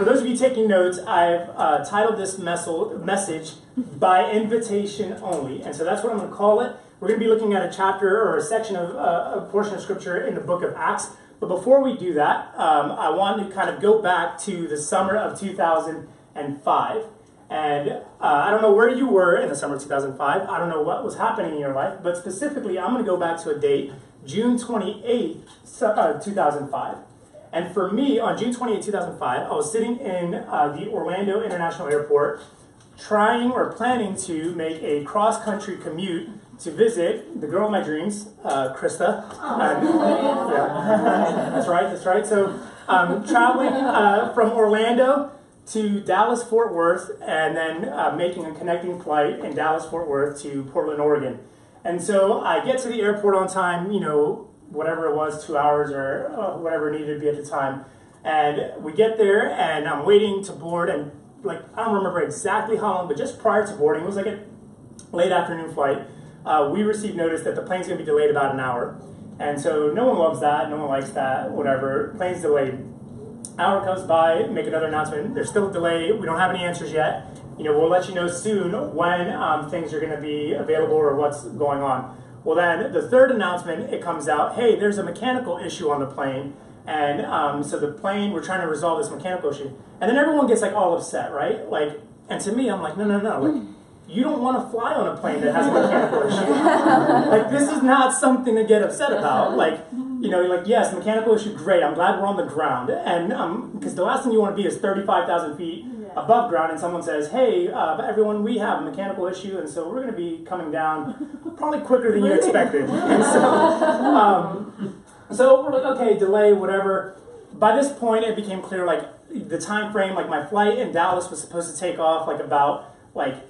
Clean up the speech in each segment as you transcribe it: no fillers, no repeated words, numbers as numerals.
those of you taking notes, I've titled this message, By Invitation Only. And so that's what I'm going to call it. We're going to be looking at a chapter or a section of a portion of Scripture in the book of Acts. But before we do that, I want to kind of go back to the summer of 2005. And I don't know where you were in the summer of 2005. I don't know what was happening in your life. But specifically, I'm going to go back to a date, June 28th, 2005. And for me, on June 28, 2005, I was sitting in the Orlando International Airport trying or planning to make a cross-country commute to visit the girl of my dreams, Krista. Yeah, that's right. So traveling from Orlando to Dallas-Fort Worth, and then making a connecting flight in Dallas-Fort Worth to Portland, Oregon. And so I get to the airport on time, whatever it was, 2 hours or whatever it needed to be at the time. And we get there, and I'm waiting to board, and I don't remember exactly how long, but just prior to boarding, it was like a late afternoon flight, we received notice that the plane's going to be delayed about an hour. And so no one loves that, no one likes that, whatever. Plane's delayed. Hour comes by, make another announcement. There's still a delay. We don't have any answers yet. We'll let you know soon when things are going to be available or what's going on. Well, then the third announcement, it comes out, hey, there's a mechanical issue on the plane. And so the plane, we're trying to resolve this mechanical issue. And then everyone gets all upset, right? And to me, I'm like, no. You don't want to fly on a plane that has a mechanical issue. This is not something to get upset about. Yes, mechanical issue, great. I'm glad we're on the ground. And because the last thing you want to be is 35,000 feet above ground, and someone says, hey, everyone, we have a mechanical issue, and so we're going to be coming down probably quicker than you expected. And so we're like, okay, delay, whatever. By this point, it became clear, the time frame, my flight in Dallas was supposed to take off about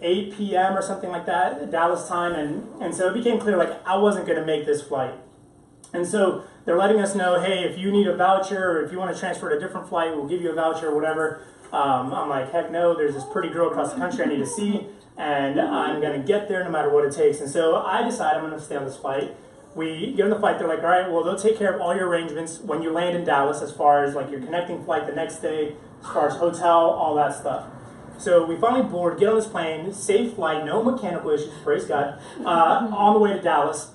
8 p.m. or something like that, Dallas time, and so it became clear I wasn't going to make this flight. And so they're letting us know, hey, if you need a voucher or if you want to transfer to a different flight, we'll give you a voucher or whatever. I'm like, heck no, there's this pretty girl across the country I need to see, and I'm going to get there no matter what it takes. And so I decide I'm going to stay on this flight. We get on the flight, they're like, all right, well, they'll take care of all your arrangements when you land in Dallas as far as your connecting flight the next day, as far as hotel, all that stuff. So we finally board, get on this plane, safe flight, no mechanical issues, praise God, on the way to Dallas.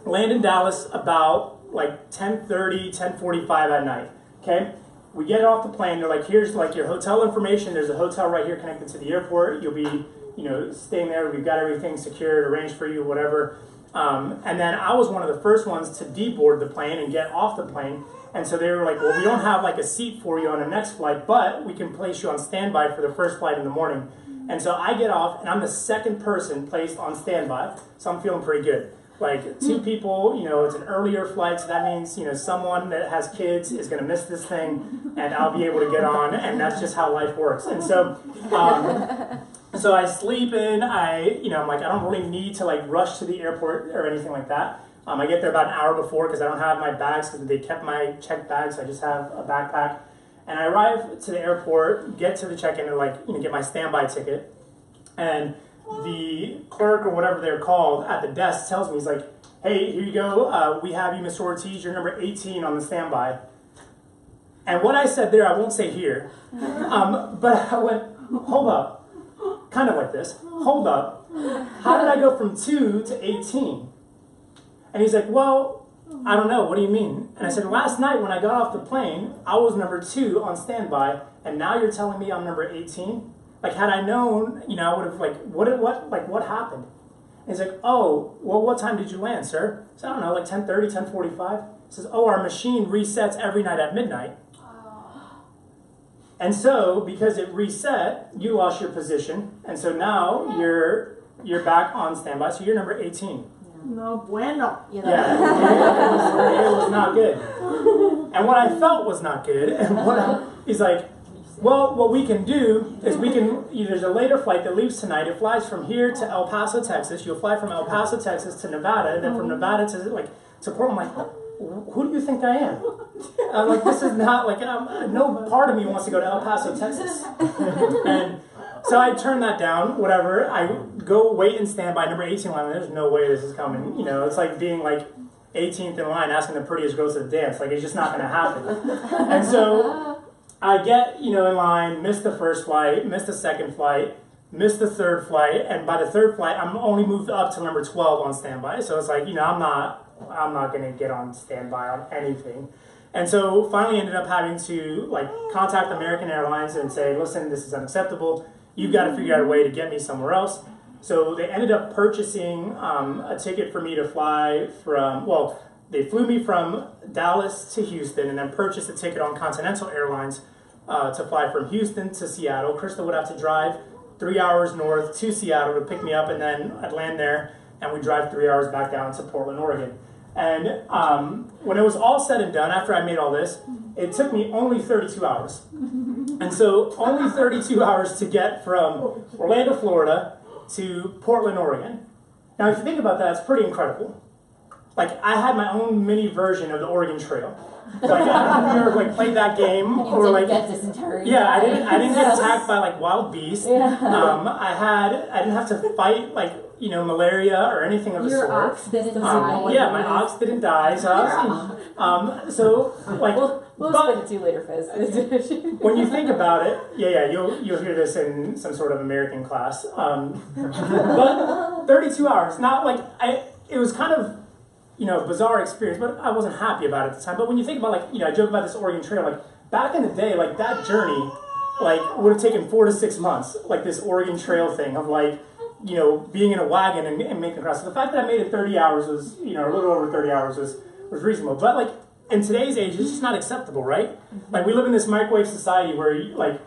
Land in Dallas about 10:30, 10:45 at night, okay? We get off the plane, they're like, here's your hotel information, there's a hotel right here connected to the airport, you'll be, staying there, we've got everything secured, arranged for you, whatever. And then I was one of the first ones to deboard the plane and get off the plane. And so they were like, well, we don't have a seat for you on the next flight, but we can place you on standby for the first flight in the morning. And so I get off, and I'm the second person placed on standby, so I'm feeling pretty good. 2 people, it's an earlier flight, so that means, someone that has kids is going to miss this thing, and I'll be able to get on, and that's just how life works. And so, so I sleep in, I'm like, I don't really need to rush to the airport or anything like that. I get there about an hour before because I don't have my bags because they kept my checked bags, so I just have a backpack. And I arrive to the airport, get to the check-in, and get my standby ticket. And the clerk or whatever they're called at the desk tells me, he's like, hey, here you go, we have you, Mr. Ortiz, you're number 18 on the standby. And what I said there, I won't say here, but I went, hold up, kind of like this, hold up, how did I go from 2 to 18? And he's like, well, I don't know, what do you mean? And I said, last night when I got off the plane, I was number 2 on standby, and now you're telling me I'm number 18? Had I known, I would have, what happened? And he's like, oh, well, what time did you land, sir? I said, I don't know, 10:30, 10:45. He says, oh, our machine resets every night at midnight. And so, because it reset, you lost your position, and so now you're back on standby, so you're number 18. No bueno. Yeah, it was not good. And what I felt was not good, and he's like, well, what we can do is there's a later flight that leaves tonight. It flies from here to El Paso, Texas. You'll fly from El Paso, Texas to Nevada, and then from Nevada to Portland. I'm like, who do you think I am? I'm like, this is not, no part of me wants to go to El Paso, Texas. And so I turn that down, whatever. I go wait and stand by number 18 line. There's no way this is coming. It's like being 18th in line asking the prettiest girls to dance. It's just not going to happen. And so I get, in line, miss the first flight, miss the second flight, miss the third flight, and by the third flight, I'm only moved up to number 12 on standby. So it's like, I'm not going to get on standby on anything. And so finally ended up having to contact American Airlines and say, listen, this is unacceptable. You've got to figure out a way to get me somewhere else. So they ended up purchasing a ticket for me to fly they flew me from Dallas to Houston and then purchased a ticket on Continental Airlines to fly from Houston to Seattle. Krista would have to drive 3 hours north to Seattle to pick me up, and then I'd land there and we'd drive 3 hours back down to Portland, Oregon. And when it was all said and done, after I made all this, it took me only 32 hours. And so only 32 hours to get from Orlando, Florida to Portland, Oregon. Now, if you think about that, it's pretty incredible. I had my own mini version of the Oregon Trail. I don't know if you ever played that game or get this entire I didn't get attacked by wild beasts. Yeah. I didn't have to fight malaria or anything of the sort. Your ox didn't die. Yeah, my ox didn't die. So we'll explain it to you later, Fizz. When you think about it, you'll hear this in some sort of American class. But 32 hours, it was kind of bizarre experience, but I wasn't happy about it at the time. But when you think about I joke about this Oregon Trail, back in the day, that journey, would have taken 4 to 6 months, this Oregon Trail thing of being in a wagon and making across. So the fact that I made it 30 hours was, a little over 30 hours was reasonable. But in today's age, it's just not acceptable, right? We live in this microwave society where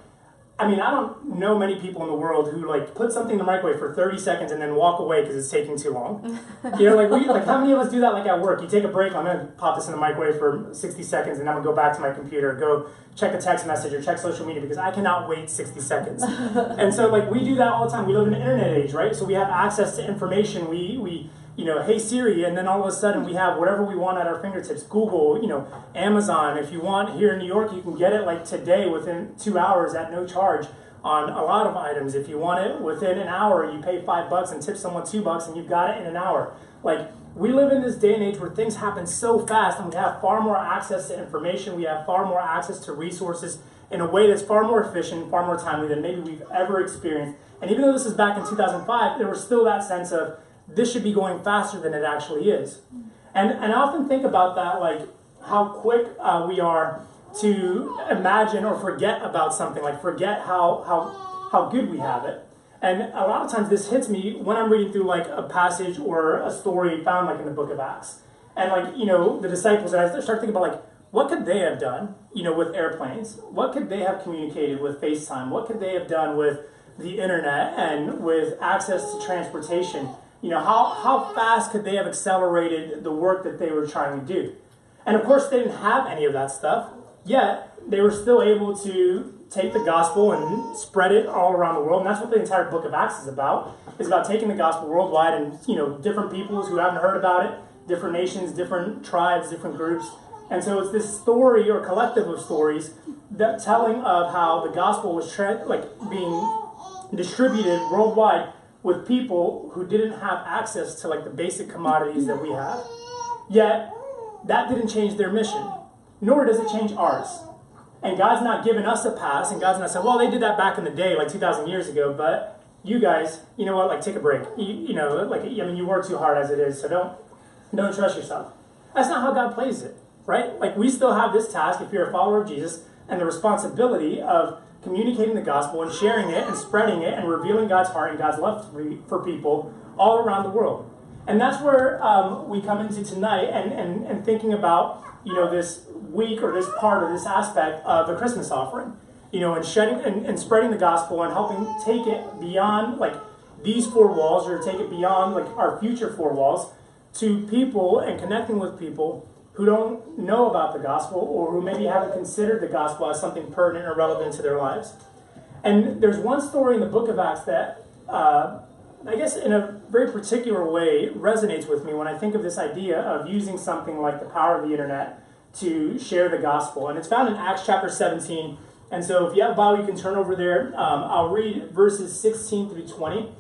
I don't know many people in the world who put something in the microwave for 30 seconds and then walk away because it's taking too long. How many of us do that at work? You take a break, I'm gonna pop this in the microwave for 60 seconds and I'm gonna go back to my computer, go check a text message or check social media because I cannot wait 60 seconds. And so we do that all the time. We live in an internet age, right? So we have access to information. We hey Siri, and then all of a sudden we have whatever we want at our fingertips. Google, Amazon. If you want here in New York, you can get it today within 2 hours at no charge on a lot of items. If you want it within an hour, you pay $5 and tip someone $2 and you've got it in an hour. We live in this day and age where things happen so fast and we have far more access to information. We have far more access to resources in a way that's far more efficient, far more timely than maybe we've ever experienced. And even though this is back in 2005, there was still that sense of this should be going faster than it actually is. And I often think about that, how quick we are to imagine or forget about something, forget how good we have it. And a lot of times this hits me when I'm reading through a passage or a story found in the book of Acts. And the disciples, and I start thinking about what could they have done, with airplanes? What could they have communicated with FaceTime? What could they have done with the internet and with access to transportation? How fast could they have accelerated the work that they were trying to do? And of course, they didn't have any of that stuff, yet they were still able to take the gospel and spread it all around the world. And that's what the entire book of Acts is about. It's about taking the gospel worldwide and, different peoples who haven't heard about it, different nations, different tribes, different groups. And so it's this story or collective of stories that telling of how the gospel was being distributed worldwide with people who didn't have access to the basic commodities that we have. Yet, that didn't change their mission, nor does it change ours. And God's not giving us a pass, and God's not saying, well, they did that back in the day, 2,000 years ago, but you guys, you know what, take a break. You work too hard as it is, so don't trust yourself. That's not how God plays it, right? We still have this task, if you're a follower of Jesus, and the responsibility of communicating the gospel and sharing it and spreading it and revealing God's heart and God's love for people all around the world. And that's where we come into tonight and thinking about, this week or this part or this aspect of the Christmas offering, and shedding and spreading the gospel and helping take it beyond these four walls or take it beyond our future four walls to people and connecting with people who don't know about the gospel or who maybe haven't considered the gospel as something pertinent or relevant to their lives. And there's one story in the book of Acts that I guess in a very particular way resonates with me when I think of this idea of using something like the power of the internet to share the gospel. And it's found in Acts chapter 17. And so if you have a Bible, you can turn over there. I'll read verses 16 through 20.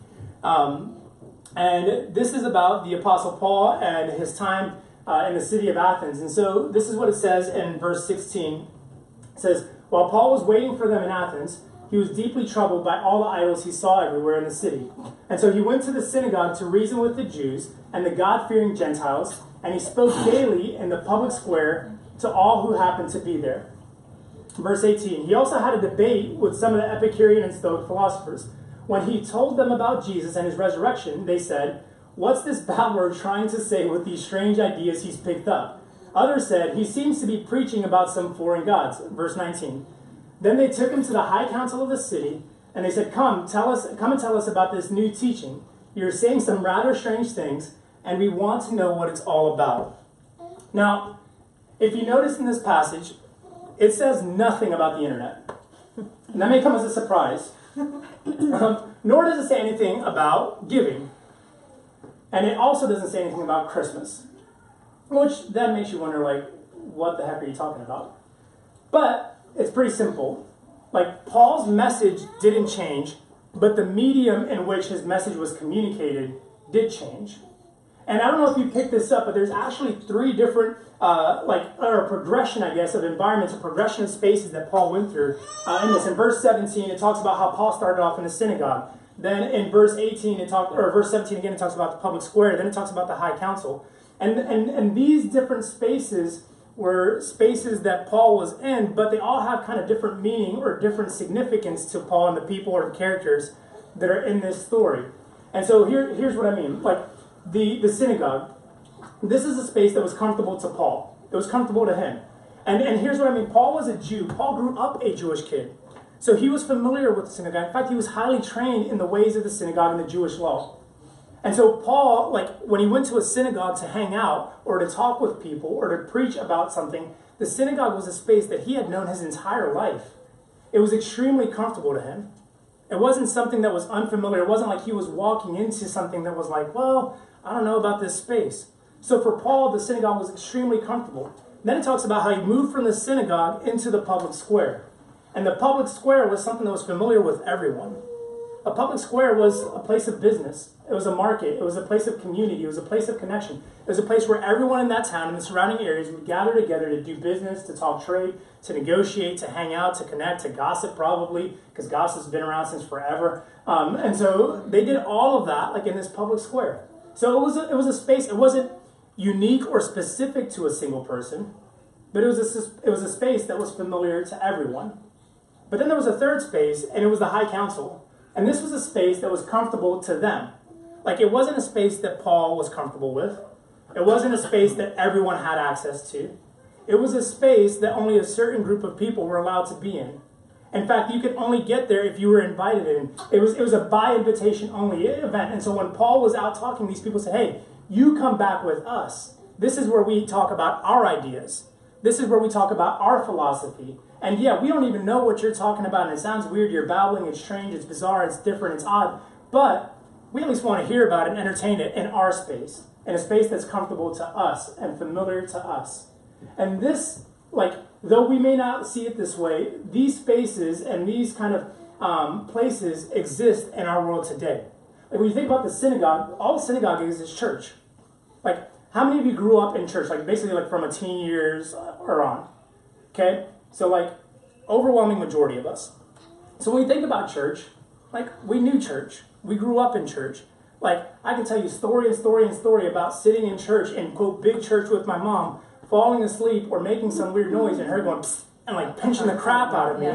And this is about the Apostle Paul and his time in the city of Athens. And so this is what it says in verse 16. It says, While Paul was waiting for them in Athens, he was deeply troubled by all the idols he saw everywhere in the city. And so he went to the synagogue to reason with the Jews and the God-fearing Gentiles, and he spoke daily in the public square to all who happened to be there. Verse 18, he also had a debate with some of the Epicurean and Stoic philosophers. When he told them about Jesus and his resurrection, they said, "What's this babbler trying to say with these strange ideas he's picked up?" Others said, "He seems to be preaching about some foreign gods." Verse 19. Then they took him to the high council of the city, and they said, come and tell us about this new teaching. You're saying some rather strange things, and we want to know what it's all about. Now, if you notice in this passage, it says nothing about the internet. And that may come as a surprise. Nor does it say anything about giving. And it also doesn't say anything about Christmas. Which then makes you wonder, like, what the heck are you talking about? But it's pretty simple. Like, Paul's message didn't change, but the medium in which his message was communicated did change. And I don't know if you picked this up, but there's actually three different, or a progression, I guess, of environments, a progression of spaces that Paul went through in this. In verse 17, it talks about how Paul started off in the synagogue. Then in verse 18, verse 17 again, it talks about the public square. Then it talks about the high council. And these different spaces were spaces that Paul was in, but they all have kind of different meaning or different significance to Paul and the people or the characters that are in this story. And so here's what I mean. Like, the synagogue, this is a space that was comfortable to Paul. It was comfortable to him. And here's what I mean. Paul was a Jew. Paul grew up a Jewish kid. So he was familiar with the synagogue. In fact, he was highly trained in the ways of the synagogue and the Jewish law. And so Paul, like, when he went to a synagogue to hang out or to talk with people or to preach about something, the synagogue was a space that he had known his entire life. It was extremely comfortable to him. It wasn't something that was unfamiliar. It wasn't like he was walking into something that was like, well, I don't know about this space. So for Paul, the synagogue was extremely comfortable. Then it talks about how he moved from the synagogue into the public square. And the public square was something that was familiar with everyone. A public square was a place of business. It was a market. It was a place of community. It was a place of connection. It was a place where everyone in that town and the surrounding areas would gather together to do business, to talk trade, to negotiate, to hang out, to connect, to gossip probably, because gossip's been around since forever. And so they did all of that like in this public square. So it was a space. It wasn't unique or specific to a single person, but it was a space that was familiar to everyone. But then there was a third space, and it was the high council. And this was a space that was comfortable to them. Like, it wasn't a space that Paul was comfortable with. It wasn't a space that everyone had access to. It was a space that only a certain group of people were allowed to be in. In fact, you could only get there if you were invited in. It was a by invitation only event. And so when Paul was out talking, these people said, hey, you come back with us. This is where we talk about our ideas. This is where we talk about our philosophy. And yeah, we don't even know what you're talking about, and it sounds weird, you're babbling, it's strange, it's bizarre, it's different, it's odd, but we at least want to hear about it and entertain it in our space, in a space that's comfortable to us and familiar to us. And this, like, though we may not see it this way, these spaces and these kind of places exist in our world today. Like, when you think about the synagogue, all the synagogue is church. Like, how many of you grew up in church, like basically like from a teen years or on? Okay? So, like, overwhelming majority of us. So when we think about church, like, we knew church. We grew up in church. Like, I can tell you story and story and story about sitting in church in, quote, big church with my mom, falling asleep or making some weird noise and her going, psst, and, like, pinching the crap out of me,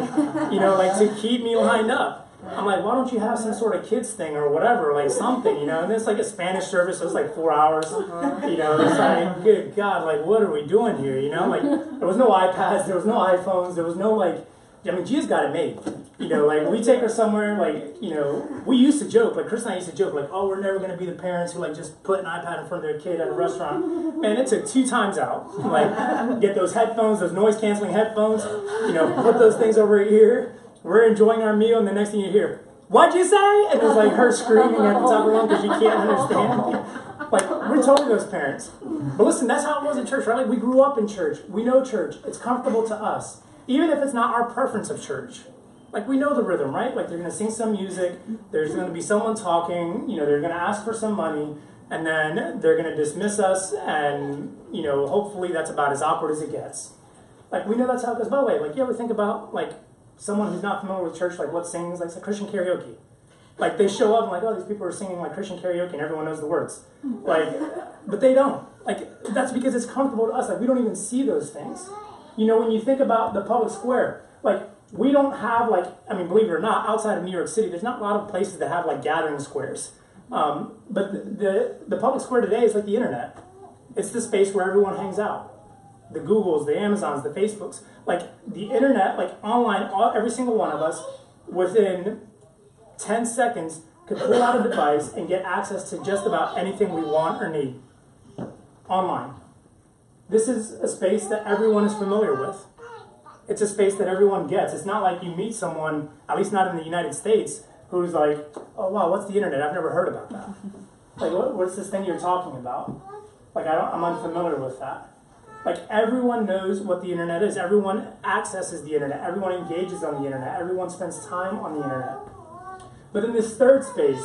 you know, like, to keep me lined up. I'm like, why don't you have some sort of kids thing or whatever, like something, you know? And it's like a Spanish service, so it's like 4 hours, you know? It's like, good God, like, what are we doing here, you know? Like, there was no iPads, there was no iPhones, there was no, like, I mean, Jesus got it made, you know? Like, we take her somewhere, like, you know, we used to joke, like, Chris and I used to joke, like, oh, we're never going to be the parents who, like, just put an iPad in front of their kid at a restaurant. Man, it took 2 times out. Like, get those headphones, those noise-canceling headphones, you know, put those things over your ear. We're enjoying our meal, and the next thing you hear, what'd you say? And it's like her screaming at the top of her lungs because she can't understand. Like, we're totally those parents. But listen, that's how it was in church, right? Like, we grew up in church. We know church. It's comfortable to us. Even if it's not our preference of church. Like, we know the rhythm, right? Like, they're going to sing some music. There's going to be someone talking. You know, they're going to ask for some money. And then they're going to dismiss us. And, you know, hopefully that's about as awkward as it gets. Like, we know that's how it goes. By the way, like, you ever think about, like, someone who's not familiar with church, like, what sings, like, Christian karaoke? Like, they show up and, like, oh, these people are singing, like, Christian karaoke, and everyone knows the words. Like, but they don't. Like, that's because it's comfortable to us. Like, we don't even see those things. You know, when you think about the public square, like, we don't have, like, I mean, believe it or not, outside of New York City, there's not a lot of places that have, like, gathering squares. But the public square today is like the internet. It's the space where everyone hangs out. The Googles, the Amazons, the Facebooks. Like, the internet, like, online, every single one of us, within 10 seconds, could pull out a device and get access to just about anything we want or need online. This is a space that everyone is familiar with. It's a space that everyone gets. It's not like you meet someone, at least not in the United States, who's like, oh wow, what's the internet? I've never heard about that. Like, what's this thing you're talking about? Like, I'm unfamiliar with that. Like, everyone knows what the internet is. Everyone accesses the internet. Everyone engages on the internet. Everyone spends time on the internet. But in this third space,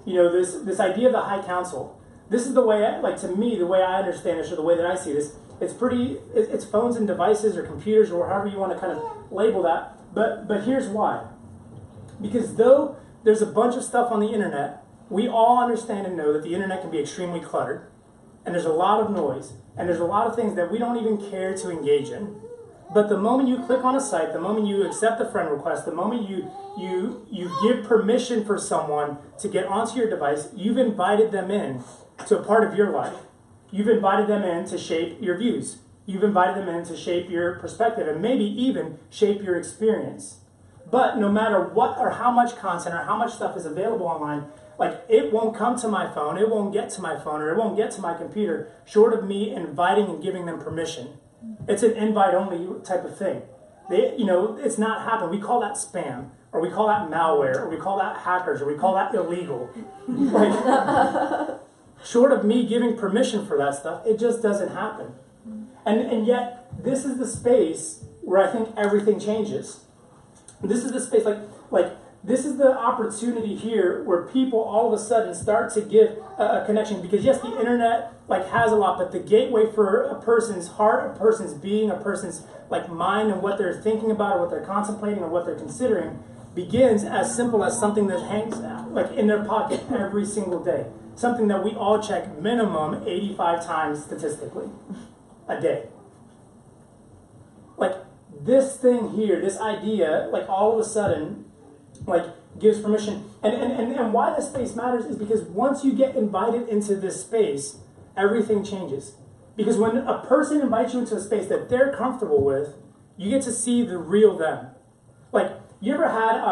you know, this idea of the high council, this is the way, like, to me, the way I understand it, or the way that I see this, it's phones and devices or computers or however you want to kind of label that. But here's why. Because though there's a bunch of stuff on the internet, we all understand and know that the internet can be extremely cluttered. And there's a lot of noise. And there's a lot of things that we don't even care to engage in. But the moment you click on a site, the moment you accept a friend request, the moment you give permission for someone to get onto your device, you've invited them in to a part of your life. You've invited them in to shape your views. You've invited them in to shape your perspective and maybe even shape your experience. But no matter what or how much content or how much stuff is available online, like, it won't come to my phone, it won't get to my phone, or it won't get to my computer, short of me inviting and giving them permission. It's an invite-only type of thing. It's not happening. We call that spam, or we call that malware, or we call that hackers, or we call that illegal. Like, short of me giving permission for that stuff, it just doesn't happen. And yet, this is the space where I think everything changes. This is the space, like this is the opportunity here where people all of a sudden start to give a connection. Because yes, the internet, like, has a lot, but the gateway for a person's heart, a person's being, a person's, like, mind, and what they're thinking about, or what they're contemplating, or what they're considering, begins as simple as something that hangs out, like, in their pocket every single day. Something that we all check minimum 85 times statistically a day. Like, this thing here, this idea, like, all of a sudden, like, gives permission. And why this space matters is because once you get invited into this space, everything changes. Because when a person invites you into a space that they're comfortable with, you get to see the real them. Like, you ever had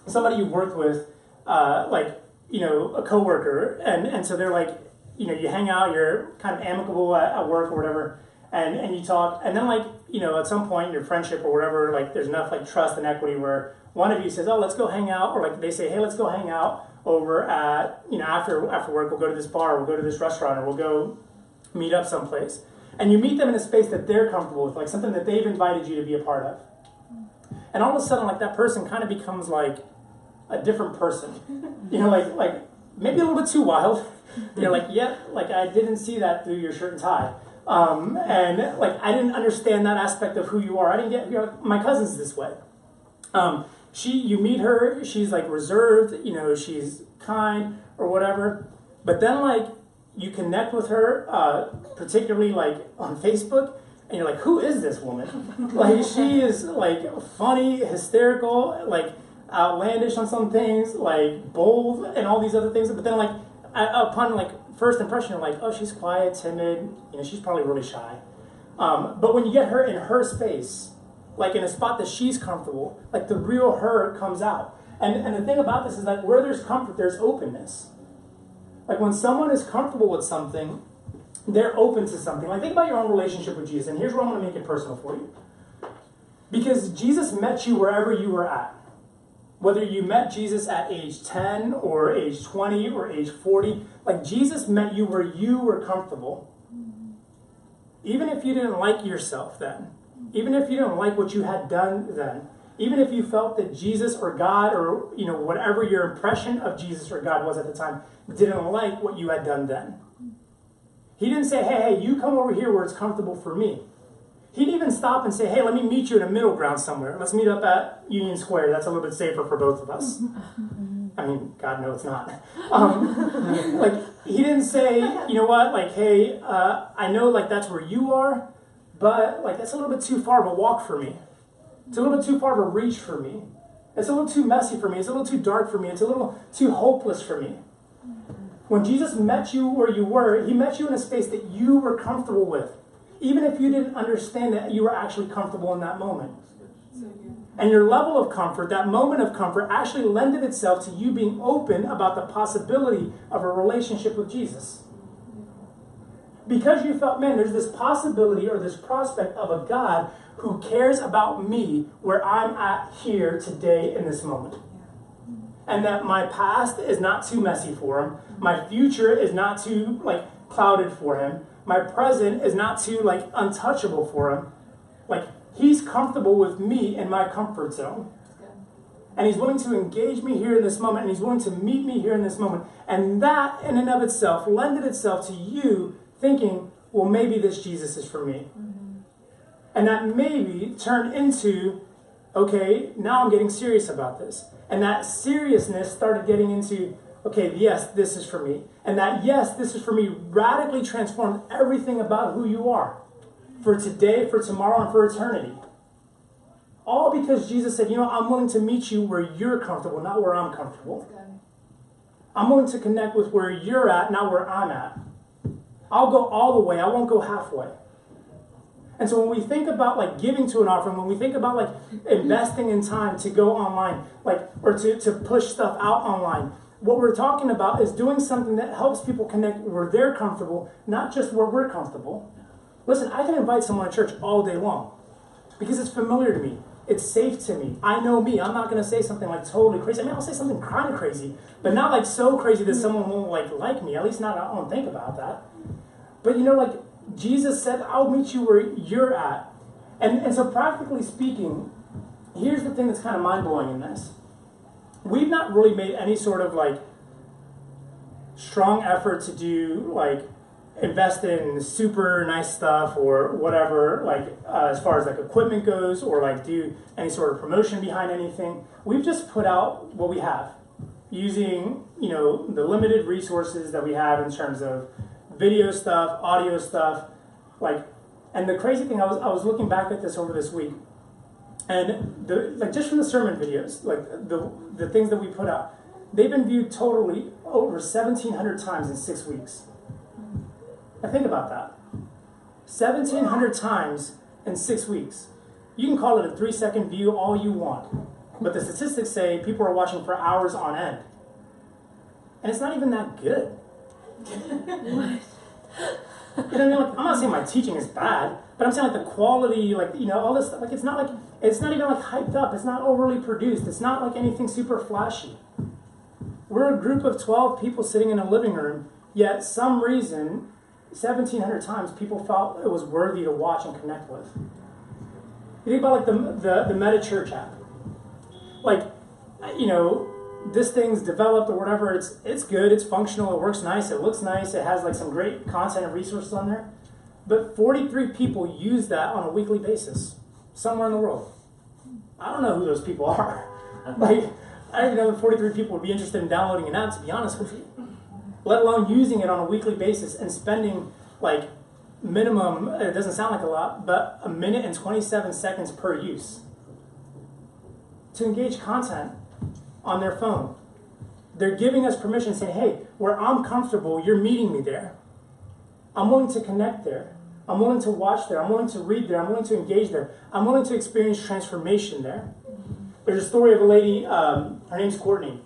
somebody you worked with, a coworker, and so they're like, you hang out, you're kind of amicable at work or whatever, and you talk, and then, like, at some point in your friendship or whatever, like, there's enough, like, trust and equity where one of you says, oh, let's go hang out, or, like, they say, hey, let's go hang out over at, after work, we'll go to this bar, we'll go to this restaurant, or we'll go meet up someplace. And you meet them in a space that they're comfortable with, like something that they've invited you to be a part of. And all of a sudden, like, that person kind of becomes, like, a different person. Like maybe a little bit too wild. You're like, yep, like, I didn't see that through your shirt and tie. And, like, I didn't understand that aspect of who you are. I didn't get, like, my cousin's this way. You meet her, she's, like, reserved, she's kind or whatever. But then, like, you connect with her, particularly, like, on Facebook, and you're like, who is this woman? Like, she is, like, funny, hysterical, like, outlandish on some things, like, bold and all these other things. But then, like, upon, like, first impression, you're like, oh, she's quiet, timid, she's probably really shy. But when you get her in her space, like, in a spot that she's comfortable, like, the real her comes out. And the thing about this is, like, where there's comfort, there's openness. Like, when someone is comfortable with something, they're open to something. Like, think about your own relationship with Jesus, and here's where I'm going to make it personal for you. Because Jesus met you wherever you were at. Whether you met Jesus at age 10 or age 20 or age 40, like, Jesus met you where you were comfortable. Even if you didn't like yourself then, even if you didn't like what you had done then, even if you felt that Jesus or God or, whatever your impression of Jesus or God was at the time, didn't like what you had done then. He didn't say, hey, you come over here where it's comfortable for me. He'd even stop and say, hey, let me meet you in a middle ground somewhere. Let's meet up at Union Square. That's a little bit safer for both of us. I mean, God, no, it's not. Like, he didn't say, you know what, like, hey, I know, like, that's where you are, but, like, that's a little bit too far of a walk for me. It's a little bit too far of a reach for me. It's a little too messy for me. It's a little too dark for me. It's a little too hopeless for me. When Jesus met you where you were, he met you in a space that you were comfortable with. Even if you didn't understand that you were actually comfortable in that moment. And your level of comfort, that moment of comfort, actually lended itself to you being open about the possibility of a relationship with Jesus. Because you felt, man, there's this possibility or this prospect of a God who cares about me where I'm at here today in this moment. And that my past is not too messy for him. My future is not too, like, clouded for him. My present is not too, like, untouchable for him. Like, he's comfortable with me in my comfort zone. And he's willing to engage me here in this moment, and he's willing to meet me here in this moment. And that, in and of itself, lended itself to you thinking, well, maybe this Jesus is for me. And that maybe turned into, okay, now I'm getting serious about this. And that seriousness started getting into, okay, yes, this is for me. And that yes, this is for me radically transformed everything about who you are. For today, for tomorrow, and for eternity. All because Jesus said, you know, I'm willing to meet you where you're comfortable, not where I'm comfortable. I'm willing to connect with where you're at, not where I'm at. I'll go all the way. I won't go halfway. And so when we think about, like, giving to an offering, when we think about, like, investing in time to go online, like, or to push stuff out online, what we're talking about is doing something that helps people connect where they're comfortable, not just where we're comfortable. Listen, I can invite someone to church all day long because it's familiar to me. It's safe to me. I know me. I'm not going to say something like totally crazy. I mean, I'll say something kind of crazy, but not like so crazy that someone won't like me. At least not, I don't think about that. But you know, like Jesus said, I'll meet you where you're at. And so practically speaking, here's the thing that's kind of mind-blowing in this. We've not really made any sort of like strong effort to do like invest in super nice stuff or whatever, like as far as like equipment goes, or like do any sort of promotion behind anything. We've just put out what we have using, you know, the limited resources that we have in terms of video stuff, audio stuff, like. And the crazy thing, I was looking back at this over this week, and like just from the sermon videos, like the things that we put out, they've been viewed totally over 1,700 times in 6 weeks. Now think about that. 1,700 times in 6 weeks. You can call it a 3-second view all you want, but the statistics say people are watching for hours on end. And it's not even that good. What? You know what I mean? Like, I'm not saying my teaching is bad, but I'm saying like the quality, like, you know, all this stuff, like it's not even like hyped up, it's not overly produced, it's not like anything super flashy. We're a group of 12 people sitting in a living room, yet some reason 1,700 times people felt it was worthy to watch and connect with. You think about like the Meta Church app. Like, you know, this thing's developed or whatever, it's good, it's functional, it works nice, it looks nice, it has like some great content and resources on there. But 43 people use that on a weekly basis, somewhere in the world. I don't know who those people are. Like, I don't even know if 43 people would be interested in downloading an app, to be honest with you. Let alone using it on a weekly basis and spending like minimum, it doesn't sound like a lot, but 1 minute and 27 seconds per use to engage content on their phone. They're giving us permission, saying, hey, where I'm comfortable, you're meeting me there. I'm willing to connect there. I'm willing to watch there. I'm willing to read there. I'm willing to engage there. I'm willing to experience transformation there. There's a story of a lady, her name's Courtney.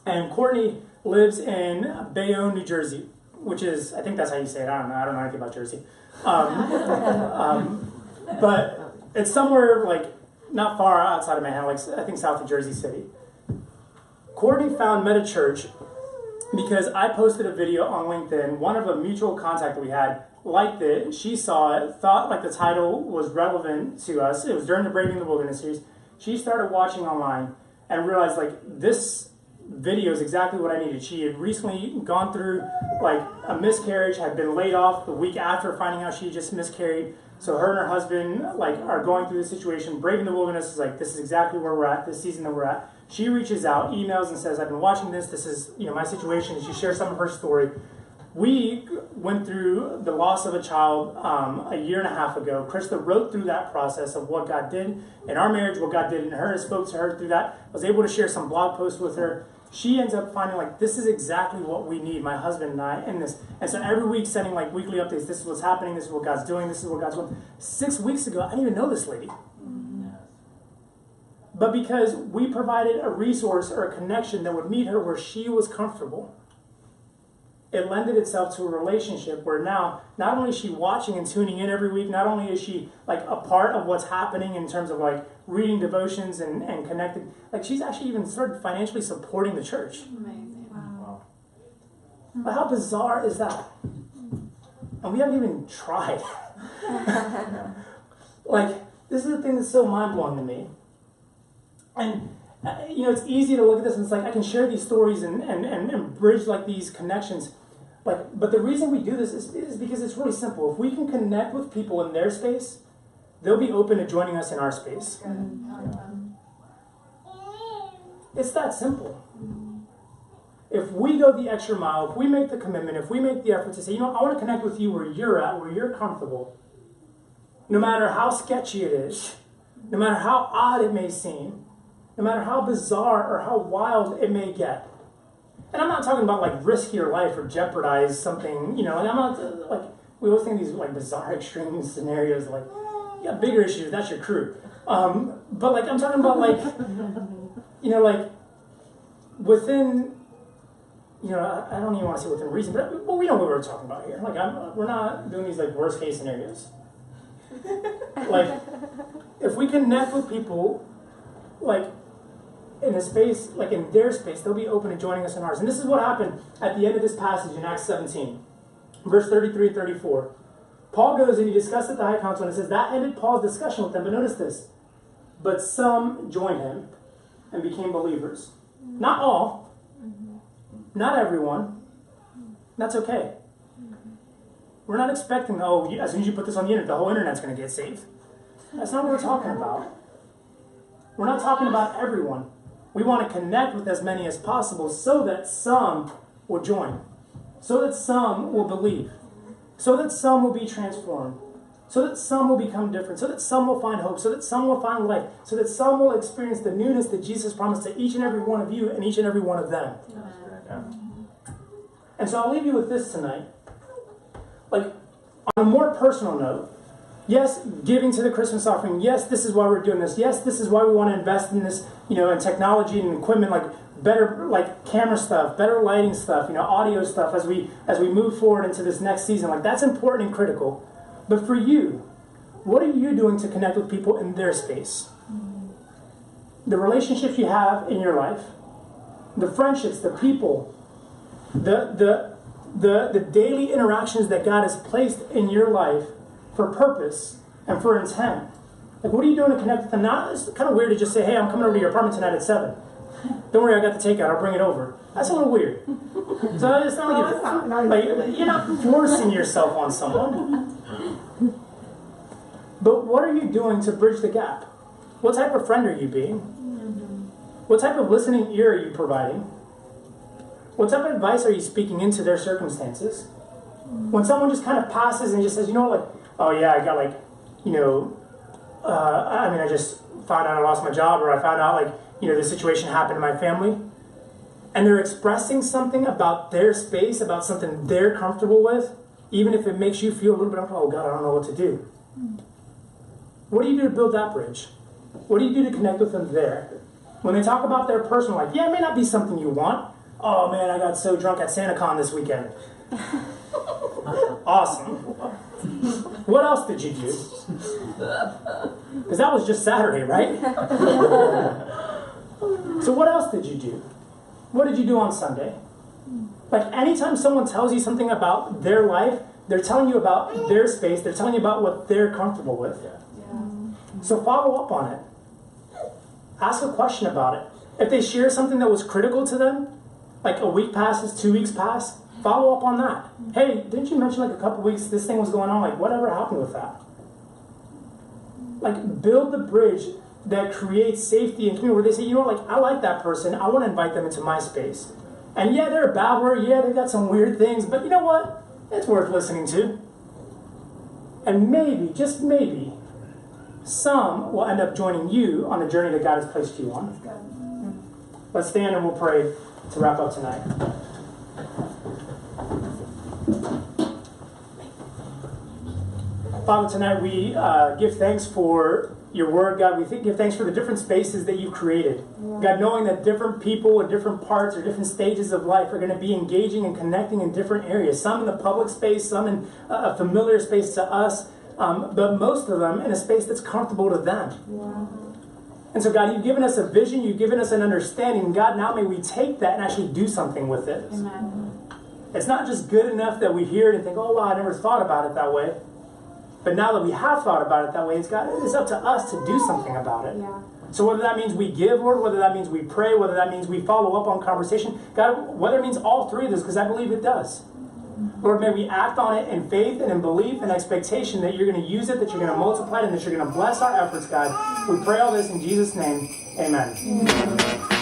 And Courtney lives in Bayonne, New Jersey, which is, I think that's how you say it. I don't know anything about Jersey. But it's somewhere like not far outside of Manhattan, like I think south of Jersey City. Courtney found Meta Church because I posted a video on LinkedIn. One of a mutual contact that we had liked it. She saw it, thought like the title was relevant to us. It was during the Braving the Wilderness series. She started watching online and realized like this video is exactly what I needed. She had recently gone through like a miscarriage, had been laid off the week after finding out she just miscarried. So her and her husband like are going through the situation. Braving the Wilderness is like, this is exactly where we're at, this season that we're at. She reaches out, emails, and says, I've been watching this. This is, my situation. And she shares some of her story. We went through the loss of a child a year and a half ago. Krista wrote through that process of what God did in our marriage, what God did in her, spoke to her through that. I was able to share some blog posts with her. She ends up finding like, this is exactly what we need, my husband and I, in this. And so every week sending like weekly updates. This is what's happening. This is what God's doing. This is what God's doing. 6 weeks ago, I didn't even know this lady. But because we provided a resource or a connection that would meet her where she was comfortable, it lended itself to a relationship where now not only is she watching and tuning in every week, not only is she like a part of what's happening in terms of like reading devotions and connected, like she's actually even started financially supporting the church. Amazing. Wow. But how bizarre is that? And we haven't even tried. Like, this is the thing that's so mind-blowing to me. And it's easy to look at this and it's like I can share these stories and bridge like these connections. But the reason we do this is because it's really simple. If we can connect with people in their space, they'll be open to joining us in our space. It's that simple. If we go the extra mile, if we make the commitment, if we make the effort to say, I want to connect with you where you're at, where you're comfortable, no matter how sketchy it is, no matter how odd it may seem, no matter how bizarre or how wild it may get. And I'm not talking about like risk your life or jeopardize something, I'm not like, we always think of these like bizarre extreme scenarios like, you got bigger issues, that's your crew. But like, I'm talking about like, like within, I don't even want to say within reason, but we know what we're talking about here. Like, we're not doing these like worst case scenarios. Like, if we connect with people, like, in a space, like in their space, they'll be open to joining us in ours. And this is what happened at the end of this passage in Acts 17, verse 33 and 34. Paul goes and he discussed at the high council, and it says that ended Paul's discussion with them. But notice this. But some joined him and became believers. Not all. Not everyone. That's okay. We're not expecting, as soon as you put this on the internet, the whole internet's going to get saved. That's not what we're talking about. We're not talking about everyone. We want to connect with as many as possible so that some will join, so that some will believe, so that some will be transformed, so that some will become different, so that some will find hope, so that some will find life, so that some will experience the newness that Jesus promised to each and every one of you and each and every one of them. Yeah. And so I'll leave you with this tonight. Like, on a more personal note, yes, giving to the Christmas offering. Yes, this is why we're doing this. Yes, this is why we want to invest in this, in technology and equipment, like better, like camera stuff, better lighting stuff, audio stuff as we move forward into this next season. Like, that's important and critical. But for you, what are you doing to connect with people in their space? The relationships you have in your life, the friendships, the people, the daily interactions that God has placed in your life for purpose and for intent. Like, what are you doing to connect with them? Now, it's kind of weird to just say, hey, I'm coming over to your apartment tonight at 7. Don't worry, I got the takeout. I'll bring it over. That's a little weird. So it's not like you're not forcing yourself on someone. But what are you doing to bridge the gap? What type of friend are you being? What type of listening ear are you providing? What type of advice are you speaking into their circumstances? When someone just kind of passes and just says, oh yeah, I got I just found out I lost my job, or I found out this situation happened in my family, and they're expressing something about their space, about something they're comfortable with, even if it makes you feel a little bit, oh God, I don't know what to do. What do you do to build that bridge? What do you do to connect with them there? When they talk about their personal life, yeah, it may not be something you want. Oh man, I got so drunk at SantaCon this weekend. Awesome. What else did you do? Because that was just Saturday, right? So what else did you do? What did you do on Sunday? Like, anytime someone tells you something about their life, they're telling you about their space, they're telling you about what they're comfortable with. So follow up on it. Ask a question about it. If they share something that was critical to them, like a week passes, 2 weeks pass, follow up on that. Hey, didn't you mention like a couple weeks this thing was going on? Like whatever happened with that? Like build the bridge that creates safety and community where they say, you know what, like I like that person, I want to invite them into my space. And yeah, they're a babbler, yeah, they've got some weird things, but you know what? It's worth listening to. And maybe, just maybe, some will end up joining you on the journey that God has placed you on. Let's stand and we'll pray to wrap up tonight. Father, tonight we give thanks for your word, God. We give thanks for the different spaces that you created. God, knowing that different people in different parts or different stages of life are going to be engaging and connecting in different areas. Some in the public space, some in a familiar space to us, but most of them in a space that's comfortable to them. And so, God, you've given us a vision, you've given us an understanding. God, now may we take that and actually do something with it. Amen. It's not just good enough that we hear it and think, oh, wow, I never thought about it that way. But now that we have thought about it that way, it's up to us to do something about it. Yeah. So whether that means we give, Lord, whether that means we pray, whether that means we follow up on conversation, God, whether it means all three of those, because I believe it does. Lord, may we act on it in faith and in belief and expectation that you're going to use it, that you're going to multiply it, and that you're going to bless our efforts, God. We pray all this in Jesus' name. Amen.